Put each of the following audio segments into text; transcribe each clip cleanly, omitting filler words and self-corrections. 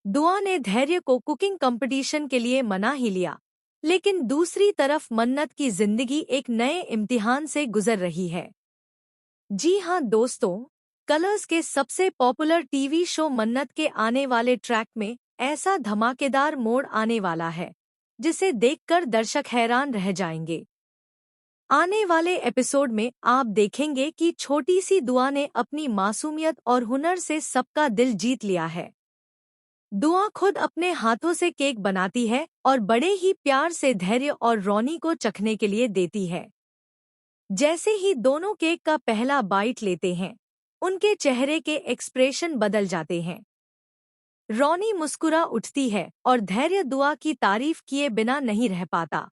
दुआ ने धैर्य को कुकिंग कंपटीशन के लिए मना ही लिया, लेकिन दूसरी तरफ मन्नत की जिंदगी एक नए इम्तिहान से गुजर रही है। जी हाँ दोस्तों, कलर्स के सबसे पॉपुलर टीवी शो मन्नत के आने वाले ट्रैक में ऐसा धमाकेदार मोड़ आने वाला है जिसे देखकर दर्शक हैरान रह जाएंगे। आने वाले एपिसोड में आप देखेंगे कि छोटी सी दुआ ने अपनी मासूमियत और हुनर से सबका दिल जीत लिया है। दुआ खुद अपने हाथों से केक बनाती है और बड़े ही प्यार से धैर्य और रोनी को चखने के लिए देती है। जैसे ही दोनों केक का पहला बाइट लेते हैं, उनके चेहरे के एक्सप्रेशन बदल जाते हैं। रोनी मुस्कुरा उठती है और धैर्य दुआ की तारीफ किए बिना नहीं रह पाता।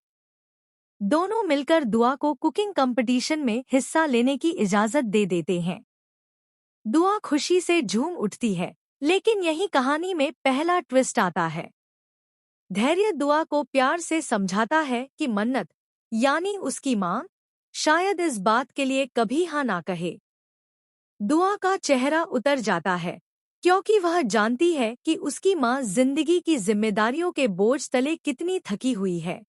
दोनों मिलकर दुआ को कुकिंग कंपटीशन में हिस्सा लेने की इजाजत दे देते हैं। दुआ खुशी से झूम उठती है, लेकिन यही कहानी में पहला ट्विस्ट आता है। धैर्य दुआ को प्यार से समझाता है कि मन्नत, यानी उसकी मां, शायद इस बात के लिए कभी हाँ ना कहे। दुआ का चेहरा उतर जाता है, क्योंकि वह जानती है कि उसकी मां जिंदगी की जिम्मेदारियों के बोझ तले कितनी थकी हुई है।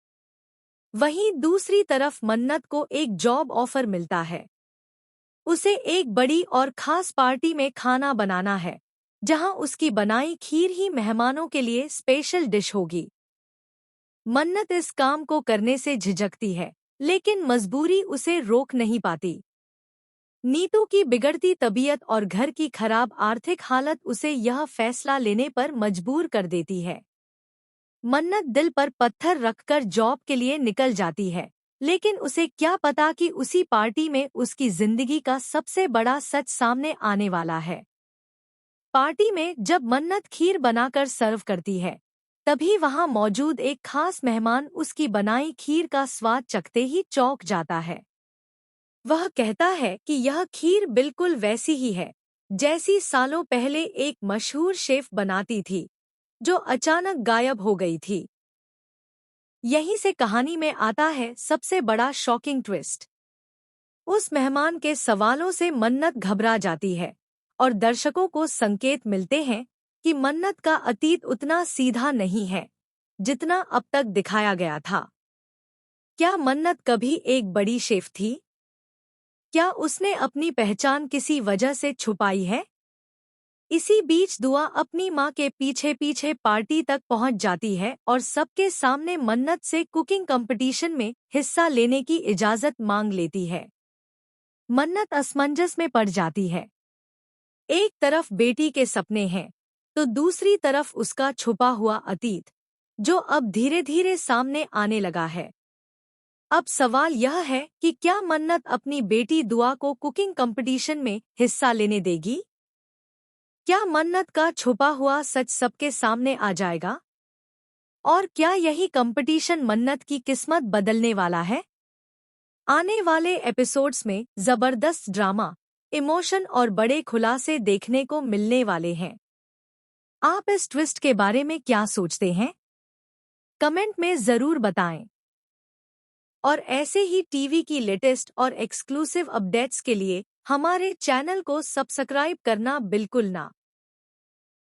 वहीं दूसरी तरफ मन्नत को एक जॉब ऑफर मिलता है। उसे एक बड़ी और खास पार्टी में खाना बनाना है, जहां उसकी बनाई खीर ही मेहमानों के लिए स्पेशल डिश होगी। मन्नत इस काम को करने से झिझकती है, लेकिन मजबूरी उसे रोक नहीं पाती। नीतू की बिगड़ती तबीयत और घर की खराब आर्थिक हालत उसे यह फैसला लेने पर मजबूर कर देती है। मन्नत दिल पर पत्थर रखकर जॉब के लिए निकल जाती है, लेकिन उसे क्या पता कि उसी पार्टी में उसकी जिंदगी का सबसे बड़ा सच सामने आने वाला है। पार्टी में जब मन्नत खीर बनाकर सर्व करती है, तभी वहां मौजूद एक खास मेहमान उसकी बनाई खीर का स्वाद चखते ही चौंक जाता है। वह कहता है कि यह खीर बिल्कुल वैसी ही है जैसी सालों पहले एक मशहूर शेफ बनाती थी, जो अचानक गायब हो गई थी। यहीं से कहानी में आता है सबसे बड़ा शॉकिंग ट्विस्ट। उस मेहमान के सवालों से मन्नत घबरा जाती है और दर्शकों को संकेत मिलते हैं कि मन्नत का अतीत उतना सीधा नहीं है जितना अब तक दिखाया गया था। क्या मन्नत कभी एक बड़ी शेफ थी? क्या उसने अपनी पहचान किसी वजह से छुपाई है? इसी बीच दुआ अपनी मां के पीछे पीछे पार्टी तक पहुंच जाती है और सबके सामने मन्नत से कुकिंग कंपटीशन में हिस्सा लेने की इजाजत मांग लेती है। मन्नत असमंजस में पड़ जाती है। एक तरफ बेटी के सपने हैं, तो दूसरी तरफ उसका छुपा हुआ अतीत, जो अब धीरे धीरे सामने आने लगा है। अब सवाल यह है कि क्या मन्नत अपनी बेटी दुआ को कुकिंग कंपटीशन में हिस्सा लेने देगी? क्या मन्नत का छुपा हुआ सच सबके सामने आ जाएगा? और क्या यही कंपटीशन मन्नत की किस्मत बदलने वाला है? आने वाले एपिसोड्स में जबरदस्त ड्रामा, इमोशन और बड़े खुलासे देखने को मिलने वाले हैं। आप इस ट्विस्ट के बारे में क्या सोचते हैं? कमेंट में जरूर बताएं। और ऐसे ही टीवी की लेटेस्ट और एक्सक्लूसिव अपडेट्स के लिए हमारे चैनल को सब्सक्राइब करना बिल्कुल ना